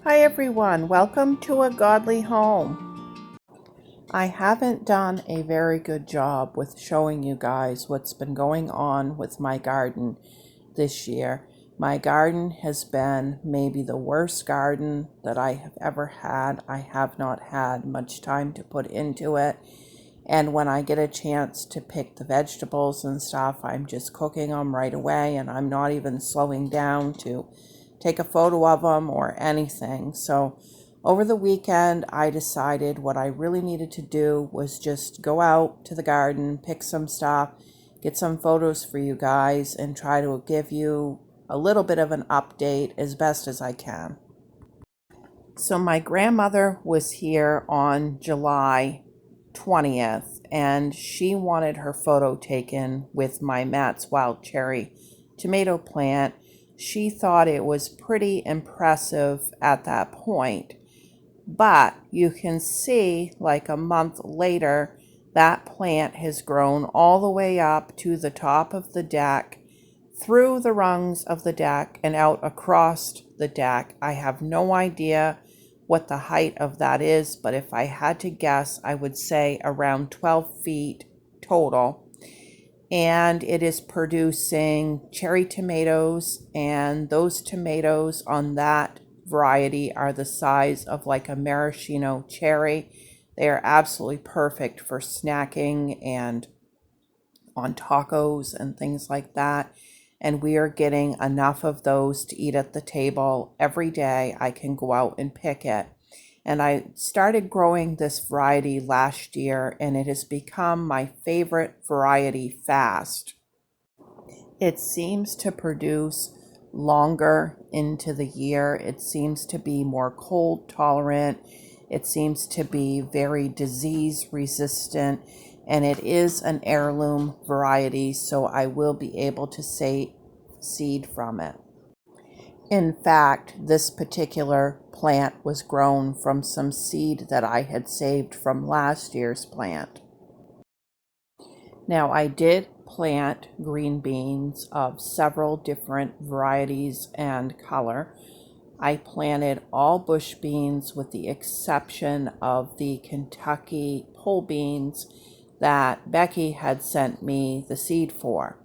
Hi everyone, welcome to A Godly Home. I haven't done a very good job with showing you guys what's been going on with my garden this year. My garden has been maybe the worst garden that I have ever had. I have not had much time to put into it. And when I get a chance to pick the vegetables and stuff, I'm just cooking them right away, and I'm not even slowing down to take a photo of them or anything. So over the weekend, I decided what I really needed to do was just go out to the garden, pick some stuff, get some photos for you guys, and try to give you a little bit of an update as best as I can. So my grandmother was here on July 20th, and she wanted her photo taken with my Matt's Wild Cherry tomato plant. She thought it was pretty impressive at that point, but you can see like a month later, that plant has grown all the way up to the top of the deck, through the rungs of the deck, and out across the deck. I have no idea what the height of that is, but if I had to guess, I would say around 12 feet total. And it is producing cherry tomatoes, and those tomatoes on that variety are the size of like a maraschino cherry. They are absolutely perfect for snacking and on tacos and things like that. And we are getting enough of those to eat at the table every day. I can go out and pick it. And I started growing this variety last year, and it has become my favorite variety fast. It seems to produce longer into the year. It seems to be more cold tolerant. It seems to be very disease resistant, and it is an heirloom variety, so I will be able to say seed from it. In fact, this particular plant was grown from some seed that I had saved from last year's plant. Now, I did plant green beans of several different varieties and color. I planted all bush beans with the exception of the Kentucky pole beans that Becky had sent me the seed for.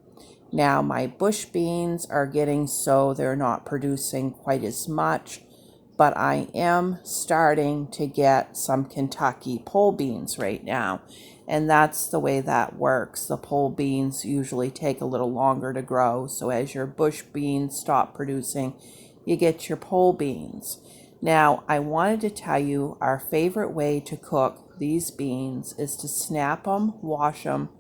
Now my bush beans are getting so they're not producing quite as much, but I am starting to get some Kentucky pole beans right now. And that's the way that works. The pole beans usually take a little longer to grow. So as your bush beans stop producing, you get your pole beans. Now, I wanted to tell you our favorite way to cook these beans is to snap them, wash them,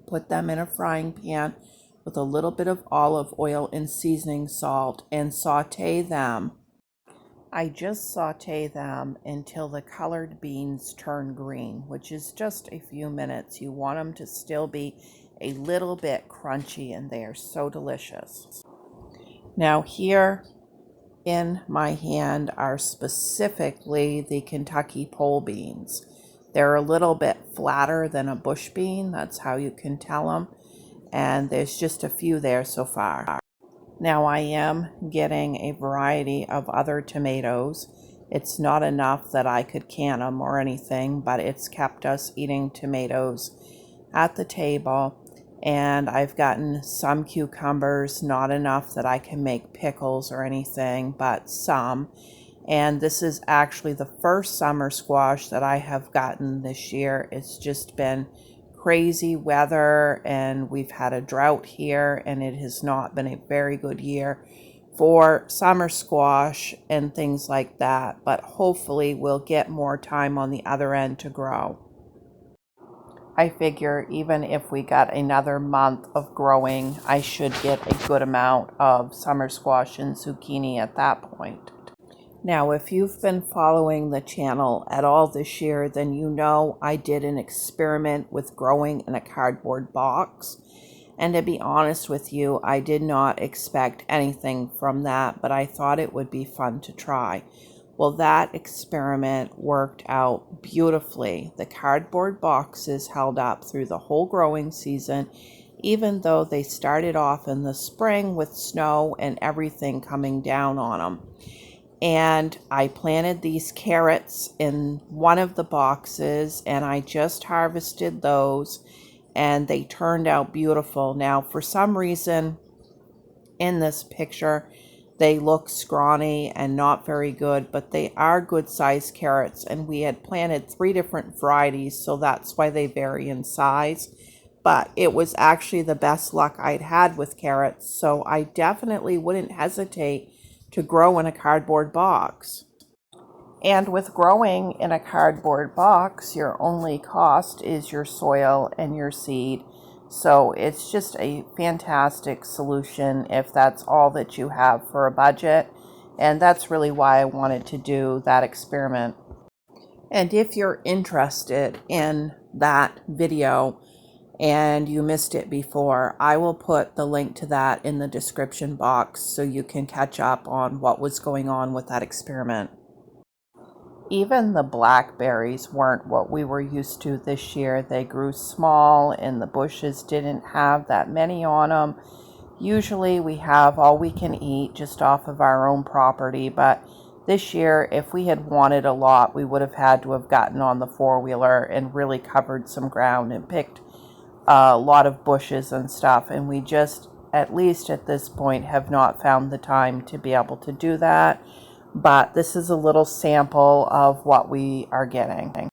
put them in a frying pan with a little bit of olive oil and seasoning salt, and saute them. I just saute them until the colored beans turn green, which is just a few minutes. You want them to still be a little bit crunchy, and they are so delicious. Now here in my hand are specifically the Kentucky pole beans. They're a little bit flatter than a bush bean. That's how you can tell them. And there's just a few there so far. Now I am getting a variety of other tomatoes. It's not enough that I could can them or anything, but it's kept us eating tomatoes at the table. And I've gotten some cucumbers, not enough that I can make pickles or anything, but some. And this is actually the first summer squash that I have gotten this year. It's just been crazy weather, and we've had a drought here, and it has not been a very good year for summer squash and things like that. But hopefully we'll get more time on the other end to grow. I figure even if we got another month of growing, I should get a good amount of summer squash and zucchini at that point. Now, if you've been following the channel at all this year, then you know I did an experiment with growing in a cardboard box. And to be honest with you, I did not expect anything from that, but I thought it would be fun to try. Well, that experiment worked out beautifully. The cardboard boxes held up through the whole growing season, even though they started off in the spring with snow and everything coming down on them. And I planted these carrots in one of the boxes, and I just harvested those, and they turned out beautiful. Now, for some reason in this picture, they look scrawny and not very good, but they are good sized carrots, and we had planted 3 different varieties, so that's why they vary in size. But it was actually the best luck I'd had with carrots, so I definitely wouldn't hesitate to grow in a cardboard box. And with growing in a cardboard box, your only cost is your soil and your seed. So it's just a fantastic solution if that's all that you have for a budget. And that's really why I wanted to do that experiment. And if you're interested in that video and you missed it before, I will put the link to that in the description box so you can catch up on what was going on with that experiment. Even the blackberries weren't what we were used to this year. They grew small and the bushes didn't have that many on them. Usually we have all we can eat just off of our own property, but this year, if we had wanted a lot, we would have had to have gotten on the four-wheeler and really covered some ground and picked a lot of bushes and stuff, and we just, at least at this point, have not found the time to be able to do that. But this is a little sample of what we are getting.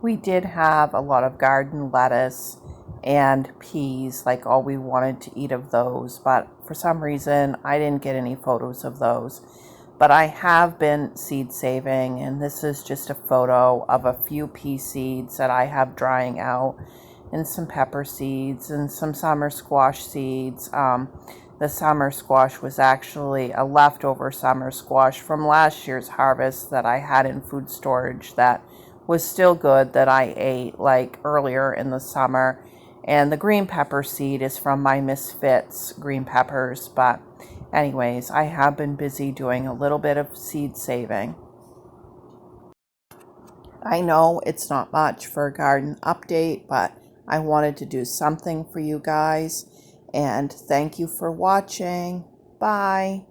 We did have a lot of garden lettuce and peas, like all we wanted to eat of those, but for some reason I didn't get any photos of those. But I have been seed saving, and this is just a photo of a few pea seeds that I have drying out, and some pepper seeds and some summer squash seeds. The summer squash was actually a leftover summer squash from last year's harvest that I had in food storage that was still good, that I ate like earlier in the summer. And the green pepper seed is from my Misfits green peppers. But anyways, I have been busy doing a little bit of seed saving. I know it's not much for a garden update, but I wanted to do something for you guys. And thank you for watching. Bye.